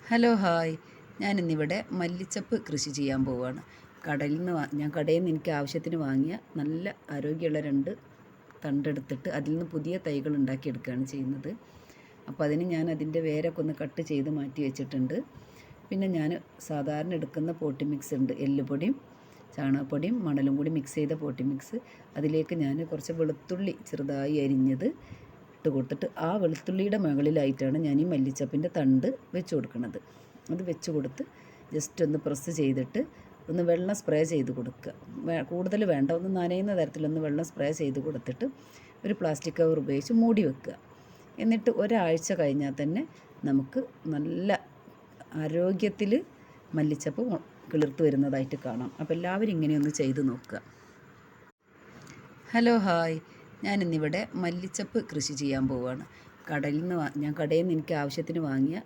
Hello hi, ഞാനിന്നിവിടെ മല്ലിച്ചപ്പ് കൃഷി ചെയ്യാൻ പോവുകയാണ്. ഞാൻ കടയിൽ നിന്ന് എനിക്ക് ആവശ്യത്തിന് വാങ്ങിയ നല്ല ആരോഗ്യമുള്ള 2 തണ്ടെടുത്തിട്ട് അതിൽ നിന്ന് പുതിയ തൈകൾ ഉണ്ടാക്കിയെടുക്കുകയാണ് ചെയ്യുന്നത്. അപ്പോൾ അതിന് ഞാൻ അതിൻ്റെ വേരൊക്കെ ഒന്ന് കട്ട് ചെയ്ത് മാറ്റി വെച്ചിട്ടുണ്ട്. പിന്നെ ഞാൻ സാധാരണ എടുക്കുന്ന പോട്ടി മിക്സ് ഉണ്ട്, എല്ലുപൊടിയും ചാണകപ്പൊടിയും മണലും കൂടി മിക്സ് ചെയ്ത പോട്ടി മിക്സ്. അതിലേക്ക് ഞാൻ കുറച്ച് വെളുത്തുള്ളി ചെറുതായി അരിഞ്ഞത് ഇട്ട് കൊടുത്തിട്ട് ആ വെളുത്തുള്ളിയുടെ മുകളിലായിട്ടാണ് ഞാൻ ഈ മല്ലിച്ചപ്പിൻ്റെ തണ്ട് വെച്ച് കൊടുക്കുന്നത്. അത് വെച്ച് കൊടുത്ത് ജസ്റ്റ് ഒന്ന് പ്രസ് ചെയ്തിട്ട് ഒന്ന് വെള്ളം സ്പ്രേ ചെയ്ത് കൊടുക്കുക. കൂടുതൽ വേണ്ട, ഒന്ന് നനയുന്ന തരത്തിലൊന്ന് വെള്ളം സ്പ്രേ ചെയ്ത് കൊടുത്തിട്ട് ഒരു പ്ലാസ്റ്റിക് കവർ ഉപയോഗിച്ച് മൂടി വെക്കുക. എന്നിട്ട് ഒരാഴ്ച കഴിഞ്ഞാൽ തന്നെ നമുക്ക് നല്ല ആരോഗ്യത്തിൽ മല്ലിച്ചപ്പ് കിളിർത്ത് വരുന്നതായിട്ട് കാണാം. അപ്പോൾ എല്ലാവരും ഇങ്ങനെയൊന്ന് ചെയ്ത് നോക്കുക. ഹലോ ഹായ്, ഞാനിന്നിവിടെ മല്ലിച്ചപ്പ് കൃഷി ചെയ്യാൻ പോവുകയാണ്. ഞാൻ കടയിൽ നിന്ന് എനിക്ക് ആവശ്യത്തിന് വാങ്ങിയ